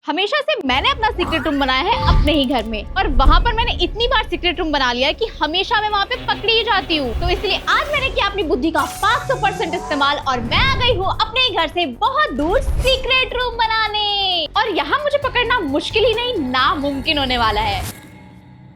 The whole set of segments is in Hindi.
हमेशा से मैंने अपना सीक्रेट रूम बनाया है अपने ही घर में, और वहाँ पर मैंने इतनी बार सीक्रेट रूम बना लिया है कि हमेशा मैं वहाँ पे पकड़ी ही जाती हूँ। तो इसलिए आज मैंने किया अपनी बुद्धि का 500% इस्तेमाल और मैं आ गई हूँ अपने ही घर से बहुत दूर सीक्रेट रूम बनाने। और यहाँ मुझे पकड़ना मुश्किल ही नहीं, नामुमकिन होने वाला है।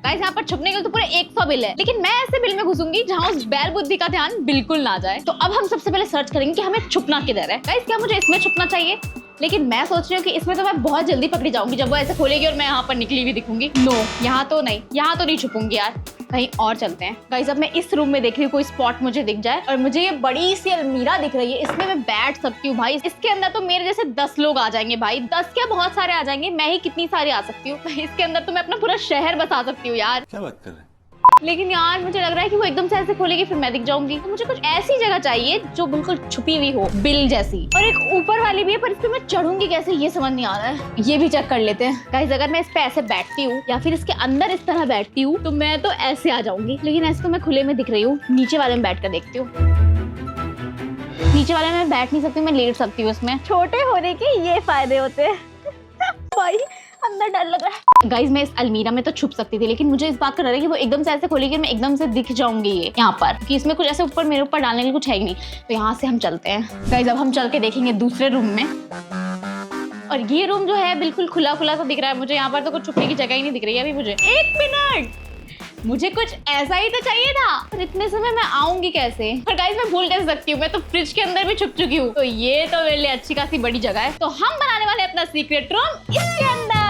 गाइस यहाँ पर छुपने के लिए तो पूरे 100 बिल है, लेकिन मैं ऐसे बिल में घुसूंगी जहाँ उस बैल बुद्धि का ध्यान बिल्कुल ना जाए। तो अब हम सबसे पहले सर्च करेंगे कि हमें छुपना किधर है। गाइस क्या मुझे इसमें छुपना चाहिए? लेकिन मैं सोच रही हूँ कि इसमें तो मैं बहुत जल्दी पकड़ी जाऊंगी जब वो ऐसे खोलेगी और मैं यहाँ पर निकली हुई दिखूंगी। नो, यहाँ तो नहीं छुपूंगी यार, कहीं और चलते हैं। गाइस अब मैं इस रूम में देख रही हूँ कोई स्पॉट मुझे दिख जाए, और मुझे ये बड़ी सी अलमीरा दिख रही है, इसमें मैं बैठ सकती हूँ। भाई इसके अंदर तो मेरे जैसे 10 लोग आ जाएंगे भाई, 10 क्या बहुत सारे आ जाएंगे, मैं ही कितनी सारी आ सकती हूँ। इसके अंदर तो मैं अपना पूरा शहर बसा सकती हूँ यार। क्या बात कर रहे हैं? लेकिन यार मुझे लग रहा है कि वो एकदम से ऐसे खोलेगी फिर मैं दिख जाऊंगी। तो मुझे कुछ ऐसी जगह चाहिए जो बिल्कुल छुपी हुई हो, बिल जैसी, और एक ऊपर वाली भी है, पर इस पे मैं चढ़ूंगी कैसे ये समझ नहीं आ रहा है। ये भी चेक कर लेते हैं। गाइस अगर मैं इस पे ऐसे बैठती हूँ या फिर इसके अंदर इस तरह बैठती हूँ तो मैं तो ऐसे आ जाऊंगी, लेकिन ऐसे तो मैं खुले में दिख रही हूँ। नीचे वाले में बैठ कर देखती हूँ। नीचे वाले में बैठ नहीं सकती, मैं लेट सकती हूँ इसमें। छोटे होने के ये फायदे होते हैं। भाई अंदर डर लग रहा है। गाइस मैं इस अलमीरा में तो छुप सकती थी, लेकिन मुझे इस बात का डर है कि वो एकदम से ऐसे खोलेगी, मैं एकदम से दिख जाऊंगी ये यहाँ पर, कि इसमें कुछ ऐसे ऊपर मेरे ऊपर डालने के लिए कुछ है ही नहीं। तो यहाँ से हम चलते हैं। गाइस अब हम चल के देखेंगे दूसरे रूम में, और ये रूम जो है बिल्कुल खुला खुला सा दिख रहा है मुझे। यहाँ पर तो कुछ छुपने की जगह ही नहीं दिख रही है अभी मुझे। 1 मिनट, मुझे कुछ ऐसा ही तो चाहिए था, पर इतने समय मैं आऊंगी कैसे? पर गाइस मैं भूल कैसे सकती हूँ, मैं तो फ्रिज के अंदर भी छुप चुकी हूँ। तो ये तो मेरे लिए अच्छी खासी बड़ी जगह है। तो हम बनाने वाले अपना सीक्रेट रूम इसके अंदर।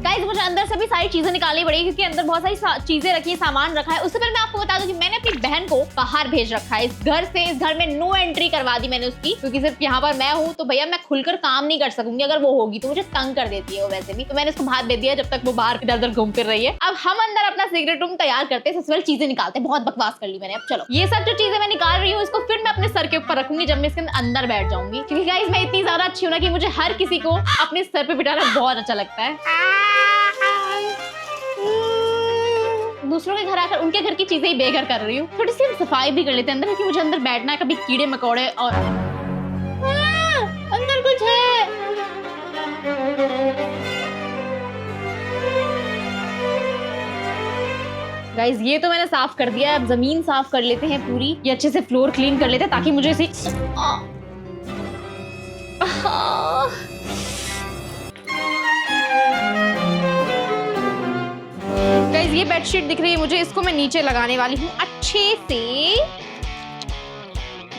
गाइस मुझे अंदर से भी सारी चीजें निकालनी पड़ेगी, क्योंकि अंदर बहुत सारी चीजें रखी है, सामान रखा है। उससे पहले मैं आपको बता दूं कि मैंने अपनी बहन को बाहर भेज रखा है इस घर से। इस घर में नो एंट्री करवा दी मैंने उसकी, क्योंकि सिर्फ यहाँ पर मैं हूँ तो भैया मैं खुलकर काम नहीं कर सकूंगी। अगर वो होगी तो मुझे तंग कर देती है वो वैसे भी। तो मैंने उसको बाहर भेज दिया जब तक वो बाहर इधर उधर घूम फिर रही है। अब हम अंदर अपना सीक्रेट रूम तैयार करते हैं। सबसे पहले चीजें निकालते हैं। बहुत बकवास कर ली मैंने। अब चलो ये सब जो चीजें मैं निकाल रही हूँ इसको फिर मैं अपने सर के ऊपर रखूंगी जब मैं इसके अंदर बैठ जाऊंगी, क्योंकि गाइस मैं इतनी ज्यादा अच्छी हूँ ना कि मुझे हर किसी को अपने सर पे बिठाना बहुत अच्छा लगता है। दूसरों के घर आकर उनके घर की चीजें ही बेघर कर रही हूँ। थोड़ी सी सफाई भी कर लेते हैं अंदर, क्योंकि मुझे अंदर बैठना है। कभी कीड़े मकोड़े और अंदर कुछ है। गाइस ये तो मैंने साफ कर दिया, अब जमीन साफ कर लेते हैं पूरी। ये अच्छे से फ्लोर क्लीन कर लेते हैं ताकि मुझे इसे गाइस ये बेडशीट दिख रही है मुझे, इसको मैं नीचे लगाने वाली हूँ अच्छे से,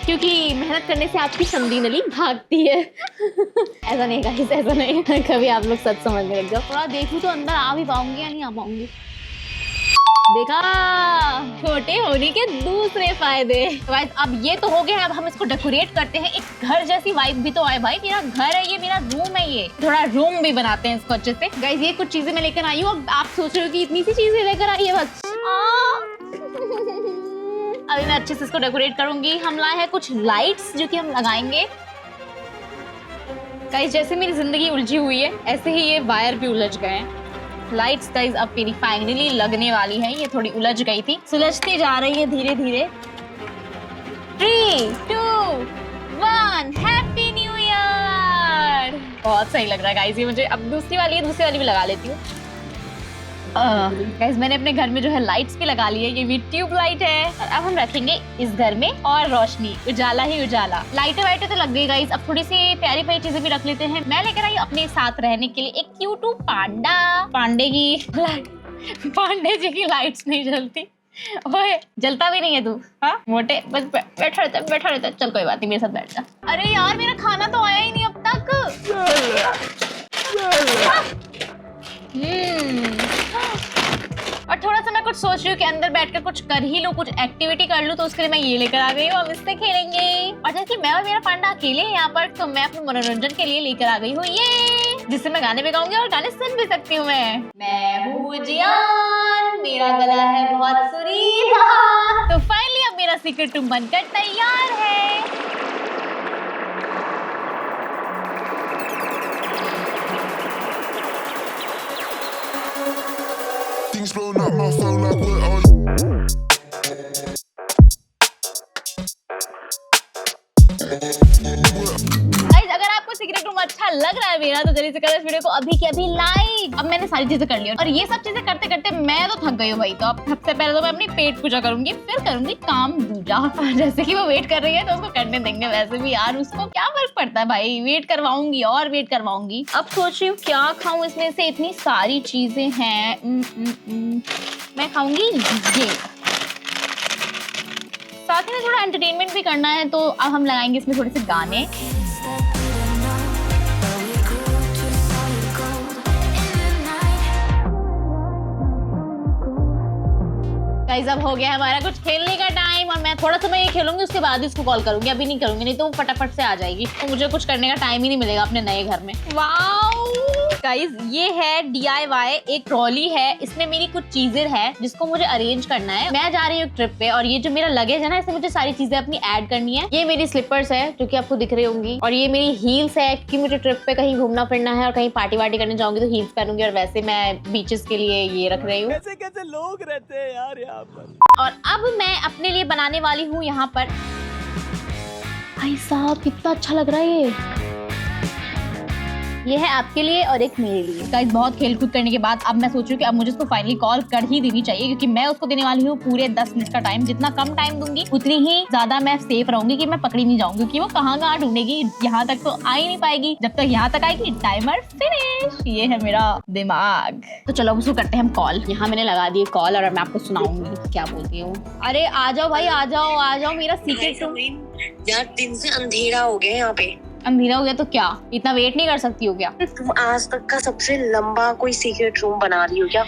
क्योंकि मेहनत करने से आपकी संदी नली भागती है। ऐसा नहीं गाइस, ऐसा नहीं। कभी आप लोग सच समझने लग जाओ। थोड़ा देखूं तो अंदर आ भी पाऊंगी या नहीं आ पाऊंगी। देखा, छोटे होने के दूसरे फायदे। तो गाइस अब ये तो हो गया, अब हम इसको डेकोरेट करते हैं। एक घर जैसी वाइब भी तो आए भाई। मेरा घर है ये, मेरा रूम है ये, थोड़ा रूम भी बनाते हैं इसको अच्छे से। गाइस ये कुछ चीजें मैं लेकर आई हूँ। अब आप सोच रहे हो कि इतनी सी चीजें लेकर आई है बस। अभी मैं अच्छे से इसको डेकोरेट करूंगी। हम लाए हैं कुछ लाइट्स जो कि हम लगाएंगे। गाइस जैसे मेरी जिंदगी उलझी हुई है ऐसे ही ये वायर भी उलझ गए हैं। लाइट्स गाइस अब मेरी फाइनली लगने वाली है। ये थोड़ी उलझ गई थी, सुलझती जा रही है धीरे धीरे। 3, 2, 1 हैप्पी न्यू ईयर। बहुत सही लग रहा है गाइस ये मुझे। अब दूसरी वाली भी लगा लेती हूँ। गाइस मैंने अपने घर में जो है लाइट्स भी लगा ली है। ये भी ट्यूब लाइट है। और अब हम रखेंगे इस घर में और रोशनी, उजाला ही उजाला। लाइटें वाइटें तो लग गई गाइस, अब थोड़ी सी प्यारी प्यारी चीजें भी रख लेते हैं। मैं लेकर आई अपने साथ रहने के लिए एक क्यूट पांडा। पांडे जी की लाइट्स नहीं जलती। ओए जलता भी नहीं है तू, हाँ मोटे, बस बैठा रहता। चल कोई बात नहीं, मेरे साथ बैठ जा। अरे यार मेरा खाना तो आया ही नहीं अब तक। और थोड़ा सा मैं कुछ सोच रही हूँ कि अंदर बैठकर कुछ कर ही लूँ, कुछ एक्टिविटी कर लूँ। तो उसके लिए मैं ये लेकर आ गई हूँ, अब इससे खेलेंगे। और जैसे मैं और मेरा पांडा अकेले हैं यहाँ पर, तो मैं अपने मनोरंजन के लिए लेकर आ गई हूँ ये, जिससे मैं गाने भी गाऊंगी और गाने सुन भी सकती हूँ। मैं हूँ जियान, मेरा गला है बहुत सुरीला। तो फाइनली अब मेरा सीक्रेट रूम बनकर तैयार है। Things blowing up my phone like where are you? Guys अगर आपको सीक्रेट रूम अच्छा लग रहा है मेरा, तो जल्दी से करो इस वीडियो को अभी के अभी लाइक। अब मैंने सारी चीजें कर ली और ये सब चीजें करते करते मैं तो थक गई हूँ भाई। तो अब सबसे पहले तो मैं अपनी पेट पूजा करूंगी, फिर करूंगी काम दूजा। जैसे कि वो वेट कर रही है तो उसको करने देंगे। वैसे भी यार उसको क्या फर्क पड़ता है भाई, वेट करवाऊंगी और वेट करवाऊंगी। अब सोच रही हूँ क्या खाऊं, इसमें से इतनी सारी चीजें हैं। मैं खाऊंगी ये, साथ में थोड़ा एंटरटेनमेंट भी करना है तो अब हम लगाएंगे इसमें थोड़े से गाने। गाइस अब हो गया है हमारा कुछ खेलने का टाइम और मैं थोड़ा समय ये खेलूंगी, उसके बाद इसको कॉल करूंगी। अभी नहीं करूंगी, नहीं तो वो फटाफट से आ जाएगी तो मुझे कुछ करने का टाइम ही नहीं मिलेगा अपने नए घर में। वाओ गाइस ये है DIY एक ट्रॉली है, इसमें मेरी कुछ चीजें हैं जिसको मुझे अरेंज करना है। मैं जा रही हूँ ट्रिप पे और ये जो मेरा लगेज है ना, इसमें मुझे सारी चीजें अपनी ऐड करनी है। ये मेरी स्लीपर्स है जो कि आपको दिख रही होंगी और ये मेरी हील्स है क्योंकि मुझे ट्रिप पे कहीं घूमना फिरना है और कहीं पार्टी वार्टी करने जाऊंगी तो हील्स पहनूंगी। और वैसे मैं बीचेस के लिए ये रख रही हूँ। कैसे कैसे लोग रहते हैं यार यहाँ पर। और अब मैं अपने लिए बनाने वाली हूँ यहाँ पर, भाई साहब कितना अच्छा लग रहा है ये है आपके लिए और एक मेरे लिए। गाइस बहुत खेल कूद करने के बाद अब मैं सोच रही हूँ कि अब मुझे उसको फाइनली कॉल कर ही देनी चाहिए क्योंकि मैं उसको देने वाली हूँ पूरे 10 मिनट का टाइम। जितना कम टाइम दूंगी उतनी ही ज्यादा मैं सेफ रहूंगी कि मैं पकड़ी नहीं जाऊंगी क्योंकि वो कहाँ ढूंढेगी, यहाँ तक तो आ ही नहीं पाएगी। जब तक यहाँ तक आएगी टाइमर फिनिश। ये है मेरा दिमाग। तो चलो अब उसको करते हैं हम कॉल। यहाँ मैंने लगा दी कॉल और मैं आपको सुनाऊंगी क्या बोलती हूँ। अरे आ जाओ भाई, आ जाओ मेरा सीक्रेट रूम। यार दिन से अंधेरा हो गया यहाँ पे। अंधेरा हो गया तो क्या, इतना वेट नहीं कर सकती हो क्या? तुम आज तक का सबसे लंबा कोई सीक्रेट रूम बना रही हो क्या?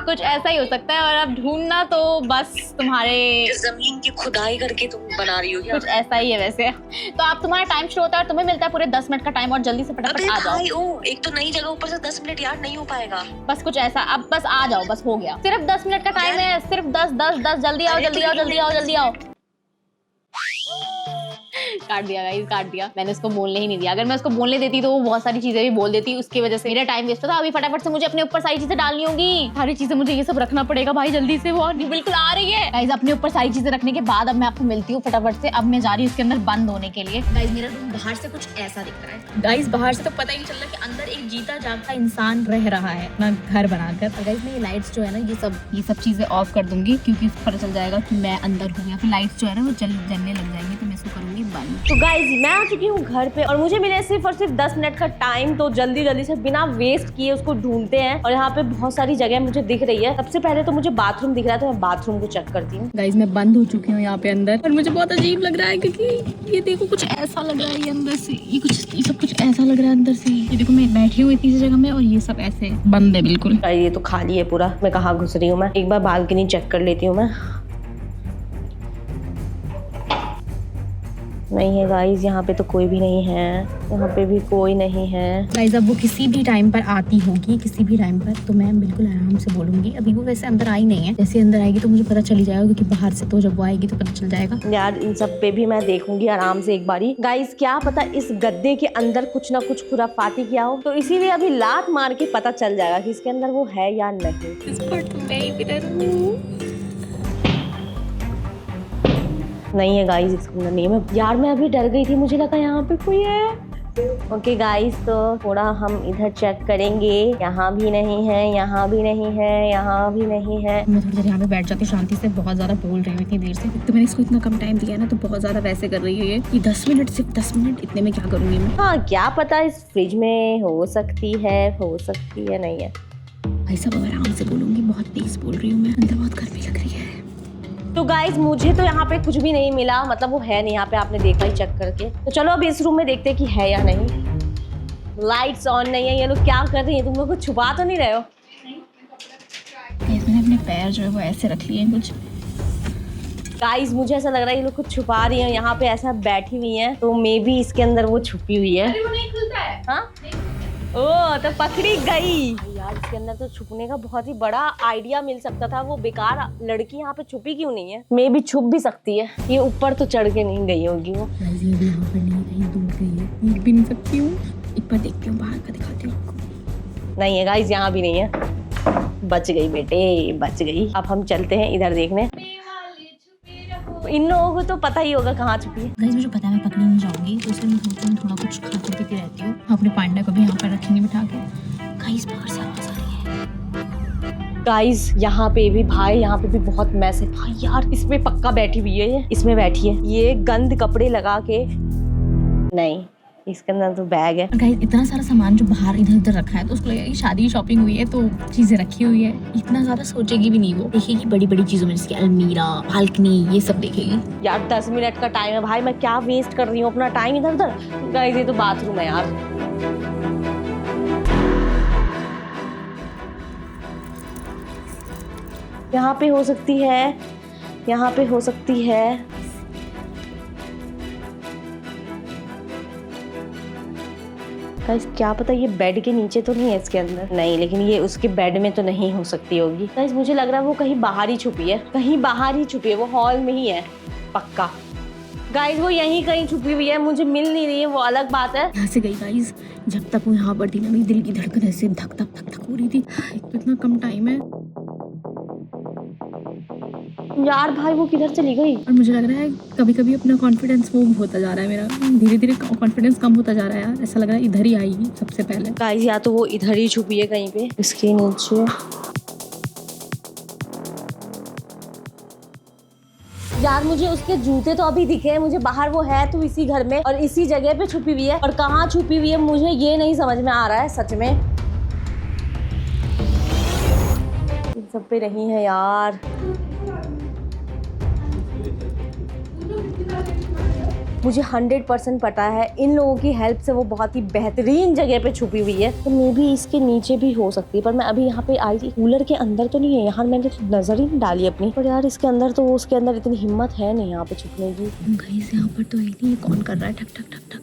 कुछ ऐसा ही हो सकता है। और अब ढूंढना तो बस तुम्हारे जमीन की खुदाई करके तुम बना रही हो क्या? कुछ ऐसा ही है वैसे। तो आप तुम्हारा टाइम शुरू होता है और तुम्हें मिलता है पूरे 10 मिनट का टाइम और जल्दी से फटाफट आ जाओ। एक तो नई जगह ऊपर से 10 मिनट यार नहीं हो पाएगा। बस कुछ ऐसा, अब बस आ जाओ, बस हो गया। सिर्फ 10 मिनट का टाइम है, सिर्फ 10। जल्दी आओ जल्दी आओ जल्दी आओ जल्दी आओ। काट दिया गाइस, काट दिया। मैंने उसको बोलने ही नहीं दिया। अगर मैं उसको बोलने देती तो वो बहुत सारी चीजें भी बोल देती, उसकी वजह से मेरा टाइम वेस्ट होता। अभी फटाफट से मुझे अपने ऊपर सारी चीजें डालनी होगी। सारी चीजें मुझे ये सब रखना पड़ेगा भाई जल्दी से। वो बिल्कुल आ रही है गाइस। अपने ऊपर सारी चीजें रखने के बाद अब मैं आपको मिलती हूँ फटाफट से। अब मैं जा रही हूँ इसके अंदर बंद होने के लिए। गाइस मेरा रूम बाहर से कुछ ऐसा दिख रहा है। गाइस बाहर से तो पता ही नहीं चल रहा कि अंदर एक जीता जागता इंसान रह रहा है अपना घर बनाकर। गाइस मैं ये लाइट्स जो है ना, ये सब चीजें ऑफ कर दूंगी क्योंकि पता चल जाएगा कि मैं अंदर हूँ या फिर लाइट्स जो है ना वो जलने लग जाएंगी तो मैं इसको करूंगी बंद। तो गाइज मैं आ चुकी हूँ घर पे और मुझे मिले सिर्फ और सिर्फ 10 मिनट का टाइम। तो जल्दी से बिना वेस्ट किए उसको ढूंढते हैं। और यहाँ पे बहुत सारी जगह मुझे दिख रही है। सबसे पहले तो मुझे बाथरूम दिख रहा है तो मैं बाथरूम को चेक करती हूँ। गाइज मैं बंद हो चुकी हूँ यहाँ पे अंदर और मुझे बहुत अजीब लग रहा है क्योंकि ये देखो कुछ ऐसा लग रहा है ये अंदर से। ये सब कुछ ऐसा लग रहा है अंदर से। ये देखो मैं बैठी हूँ इतनी सी जगह में और ये सब ऐसे बंद है बिल्कुल। ये तो खाली है पूरा। मैं कहाँ घुस रही हूँ? मैं एक बार बालकनी चेक कर लेती हूँ। मैं नहीं है गाइज, यहाँ पे तो कोई भी नहीं है। यहाँ पे भी कोई नहीं है। गाइज अब वो किसी भी टाइम पर आती होगी, किसी भी टाइम पर, तो मैं बिल्कुल आराम से बोलूंगी। अभी वो वैसे अंदर आई नहीं है, जैसे अंदर आएगी तो मुझे पता चल जाएगा क्योंकि बाहर से तो जब वो आएगी तो पता चल जाएगा। यार इन सब पे भी मैं देखूंगी आराम से एक बारी। गाइज क्या पता इस गद्दे के अंदर कुछ ना कुछ खुराफाती किया हो, तो इसीलिए अभी लात मार के पता चल जाएगा कि इसके अंदर वो है या नहीं। इस पर तो मैं ही भी डरूं। नहीं है गाइस, इसके अंदर नहीं है। यार मैं अभी डर गई थी, मुझे लगा यहाँ पे कोई है। ओके गाइस तो थोड़ा हम इधर चेक करेंगे। यहाँ भी नहीं है, यहाँ भी नहीं है, यहाँ भी नहीं है। मैं थोड़ी देर यहाँ पे बैठ जाती हूँ शांति से। बहुत ज्यादा बोल रही हूँ इतनी देर से, तो मैंने इसको इतना कम टाइम दिया ना तो बहुत ज्यादा वैसे कर रही है ये 10 मिनट, सिर्फ 10 मिनट। इतने में क्या करूँगी मैं? हाँ क्या पता इस फ्रिज में हो सकती है नहीं है। भाई साहब आराम से बोलूंगी, बहुत तेज बोल रही हूँ मैं। अंदर बहुत गर्मी लग रही है। तो गाइज मुझे तो यहाँ पे कुछ भी नहीं मिला, मतलब वो है नहीं यहाँ पे। आपने देखा ही चेक करके। तो चलो अब इस रूम में देखते हैं कि है या नहीं। लाइट्स ऑन नहीं है। ये लोग क्या कर रही है? तुम लोग कुछ छुपा तो नहीं रहे हो? मैंने अपने पैर जो है वो ऐसे रख लिए कुछ। गाइज मुझे ऐसा लग रहा है ये लोग कुछ छुपा रही हैं। यहाँ पे ऐसा बैठी हुई हैं तो मे बी इसके अंदर वो छुपी हुई है। अरे वो नहीं खुलता है। हाँ ओ तो पकड़ी गई यार। इसके अंदर तो छुपने का बहुत ही बड़ा आइडिया मिल सकता था। वो बेकार लड़की यहाँ पे छुपी क्यों नहीं है? मे भी छुप भी सकती है। ये ऊपर तो चढ़ के नहीं गई होगी वो। ये भी यहाँ पर नहीं, कहीं दूर गई है। देख भी नहीं सकती हूँ। एक बार देखती हूँ बाहर का, दिखाती हूँ आपको। नहीं है गाइस, यहाँ भी नहीं है। बच गई बेटे, बच गई। अब हम चलते हैं इधर देखने। इन लोगों को तो पता ही होगा कहाँ छुपी है। गाइस मुझे पता है मैं पकड़ी नहीं जाऊंगी, तो इसलिए मैं सोच रही हूँ थोड़ा कुछ खाती पीती रहती हूँ। अपने पांडा को भी यहाँ पर रखेंगे बिठा के। गाइस बाहर से आवाज आ रही है। गाइस यहाँ पे भी भाई, यहाँ पे भी बहुत मैस है भाई यार। इसमें पक्का बैठी हुई है ये, इसमें बैठी है ये गंद कपड़े लगा के। नहीं, इसके अंदर तो बैग है। गाइस इतना सारा सामान जो बाहर इधर उधर रखा है, तो उसको लगेगा कि शादी की शॉपिंग हुई है तो चीजें रखी हुई है। इतना ज्यादा सोचेगी भी नहीं, वो देखेगी बड़ी बड़ी चीजों में, जैसे अलमीरा, बालकनी, ये सब देखेगी। यार 10 मिनट का टाइम है भाई, मैं क्या वेस्ट कर रही हूँ अपना टाइम इधर उधर। गाइस ये तो बाथरूम है यार। यहाँ पे हो सकती है, यहाँ पे हो सकती है। गाइस क्या पता ये बेड के नीचे तो नहीं है इसके अंदर। नहीं, लेकिन ये उसके बेड में तो नहीं हो सकती होगी। गाइस मुझे लग रहा है वो कहीं बाहर ही छुपी है, कहीं बाहर ही छुपी है। वो हॉल में ही है पक्का। गाइस वो यहीं कहीं छुपी हुई है, मुझे मिल नहीं रही है, वो अलग बात है। यहाँ से गई गाइस, जब तक वो यहाँ पर थी ना, मेरी दिल की धड़कन ऐसे धक धक धक धक हो रही थी। एक तो इतना कम टाइम है यार भाई वो किधर चली गई? और मुझे लग रहा है कभी कभी अपना कॉन्फिडेंस वो होता जा रहा है मेरा, धीरे धीरे कॉन्फिडेंस कम होता जा रहा है यार। ऐसा लग रहा है इधर ही आएगी सबसे पहले। गाइस या तो वो इधर ही छुपी है कहीं पे, इसके नीचे। यार मुझे उसके जूते तो अभी दिखे हैं मुझे बाहर, वो है तो इसी घर में और इसी जगह पे छुपी हुई है। और कहाँ छुपी हुई है मुझे ये नहीं समझ में आ रहा है सच में। इन सब पे नहीं है यार। मुझे 100% पता है इन लोगों की हेल्प से वो बहुत ही बेहतरीन जगह पे छुपी हुई है। तो मे भी इसके नीचे भी हो सकती है, पर मैं अभी यहाँ पे आई थी। कूलर के अंदर तो नहीं है यार, मैंने तो नजर ही नहीं डाली अपनी। पर यार इसके अंदर तो उसके अंदर इतनी हिम्मत है नहीं यहाँ पे छुपने की। गाइस यहाँ पर तो है नहीं, कौन कर रहा है ठक ठक ठक ठक?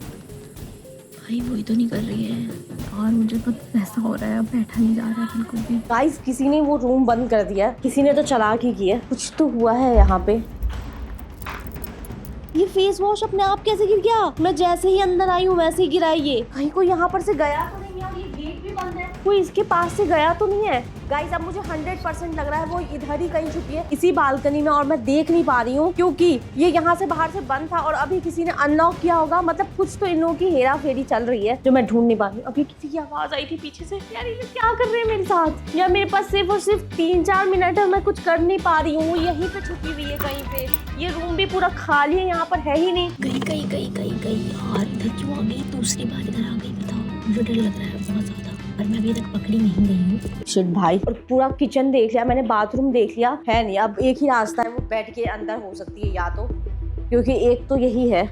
भाई वही तो नहीं कर रही है। और मुझे तो ऐसा हो रहा है, बैठा नहीं जा रहा है बिल्कुल भी। गाइस किसी ने वो रूम बंद कर दिया, किसी ने तो चालाकी की है। कुछ तो हुआ है यहाँ पे। ये फेस वॉश अपने आप कैसे गिर गया? मैं जैसे ही अंदर आई हूँ वैसे ही गिरा है ये। कहीं कोई यहाँ पर से गया तो नहीं है? और ये गेट भी बंद है, कोई इसके पास से गया तो नहीं है? गाइस अब मुझे 100% लग रहा है वो इधर ही कहीं छुपी है, इसी बालकनी में। और मैं देख नहीं पा रही हूँ क्योंकि ये यहाँ से बाहर से बंद था और अभी किसी ने अनलॉक किया होगा। मतलब कुछ तो इन लोगों की हेरा फेरी चल रही है जो मैं ढूंढ नहीं पा रही हूँ। अभी किसी की आवाज आई थी पीछे से। यार ये क्या कर रहे हैं मेरे साथ? यार मेरे पास सिर्फ और सिर्फ 3-4 मिनट है, मैं कुछ कर नहीं पा रही हूँ। यहीं पे छुपी हुई है कहीं पे। ये रूम भी पूरा खाली है, यहाँ पर है ही नहीं। गई यार, इधर क्यों आ गई? दूसरी बार इधर आ गई, बताओ। मुझे डर लग रहा है बहुत ज्यादा, पर मैं अभी तक पकड़ी नहीं गई हूँ। शिट भाई। और पूरा किचन देख लिया मैंने, बाथरूम देख लिया, है नहीं। अब एक ही रास्ता है, वो बेड के अंदर हो सकती है या तो, क्योंकि एक तो यही है।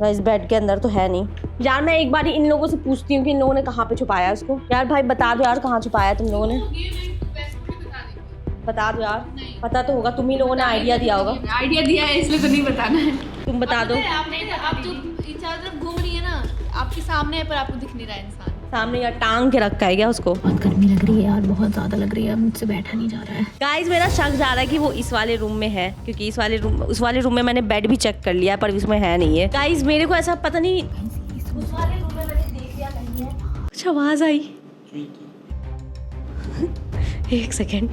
इस बेड के अंदर तो है नहीं। यार मैं एक बार इन लोगों से पूछती हूँ कि इन लोगों ने कहाँ पे छुपाया है उसको। यार भाई बता दो यार, कहाँ छुपाया है तुम लोगों ने? बता दो यार, पता तो होगा, तुम ही लोगों ने आइडिया दिया होगा। आइडिया दिया है इसलिए तो नहीं बताना है। तुम बता दो। आप जो चारों तरफ घूम रही है ना, आपके सामने है पर आपको दिख नहीं रहा है इंसान। सामने यार टांग के रखा है क्या उसको? बहुत गर्मी लग रही है यार, बहुत ज्यादा लग रही है, मुझसे बैठा नहीं जा रहा है। गाइस मेरा शक जा रहा है कि वो इस वाले रूम में है, क्योंकि उस वाले रूम में मैंने बेड भी चेक कर लिया पर इसमें है नहीं है। गाइस मेरे को ऐसा पता नहीं, उस वाले रूम में मैंने देख लिया नहीं है। कुछ आवाज आई। एक सेकेंड,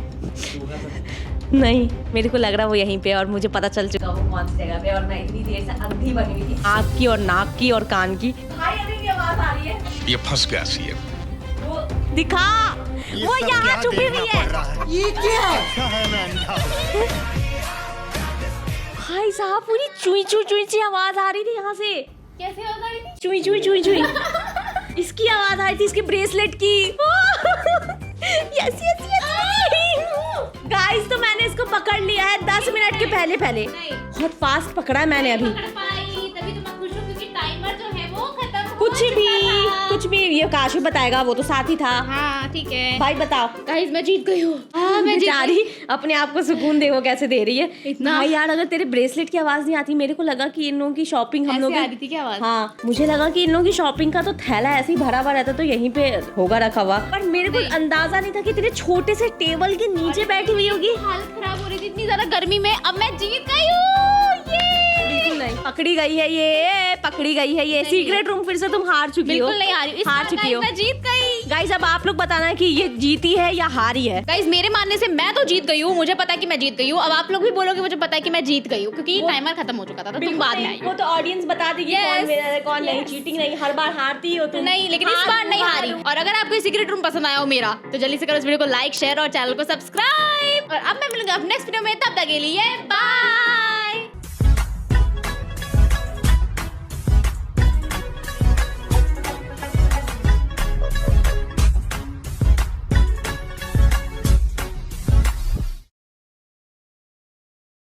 नहीं मेरे को लग रहा है वो यहीं पे, और मुझे पता चल चुका वो कौन सी जगह पे। और मैं इतनी देर से अंधी बनी हुई थी, आँख की और नाक की और कान की। भाई अभी भी आवाज आ रही है। ये फंस गया सी है। वो दिखा, वो यहाँ छुपी हुई है। ये क्या है? भाई साहब पूरी चुई चुई चुई ची आवाज आ रही थी यहाँ से। कैसे आवाज आ रही थी? चुई चुई चुई चुई इसकी आवाज आई थी, इसके ब्रेसलेट की। Yes yes yes. गाइस तो मैंने इसको पकड़ लिया है 10 मिनट के पहले। बहुत फास्ट पकड़ा है मैंने अभी। तभी तो मैं खुश हूँ क्योंकि टाइमर जो है वो खत्म हो कुछ भी ये काश भी बताएगा, वो तो साथ ही था। हाँ ठीक है भाई बताओ। गाइस मैं जीत गई हूँ। हाँ मैं जीत बेचारी अपने आप को सुकून देखो कैसे दे रही है इतना। भाई यार अगर तेरे ब्रेसलेट की आवाज नहीं आती, मेरे को लगा कि इन लोगों की शॉपिंग हम लोग आ रही थी क्या आवाज? हाँ मुझे लगा कि इन लोगों की शॉपिंग का तो थैला ऐसे ही भरा हुआ रहता तो यहीं पे होगा रखा हुआ, पर मेरे को अंदाजा नहीं था कि तेरे छोटे से टेबल के नीचे बैठी हुई होगी। हालत खराब हो रही थी इतनी ज्यादा गर्मी में। अब मैं जीत गई हूँ। बिल्कुल नहीं, पकड़ी गई है ये, पकड़ी गई है ये। सीक्रेट रूम फिर से तुम हार चुकी हो। बिल्कुल नहीं हारी, हार चुकी हो। मैं जीत गई। गाइस गाइस अब आप लोग बताना कि ये जीती है या हारी है। गाइस मेरे मानने से मैं तो जीत गई हूँ, मुझे पता है कि मैं जीत गई हूँ। अब आप लोग भी बोलोगे मुझे पता है कि मैं जीत गई हूँ, क्योंकि टाइमर खत्म हो चुका था, तो तुम बाद में आई वो हो। तो ऑडियंस बता देगी कौन विनर है कौन नहीं। चीटिंग नहीं, हर बार हारती हो तुम। नहीं, लेकिन इस बार नहीं हारी। और अगर आपको सीक्रेट रूम पसंद आया हो मेरा, तो जल्दी से करो इस वीडियो को लाइक, शेयर और चैनल को सब्सक्राइब। और अब मैं मिलूंगा नेक्स्ट वीडियो में, तब तक के लिए बाय।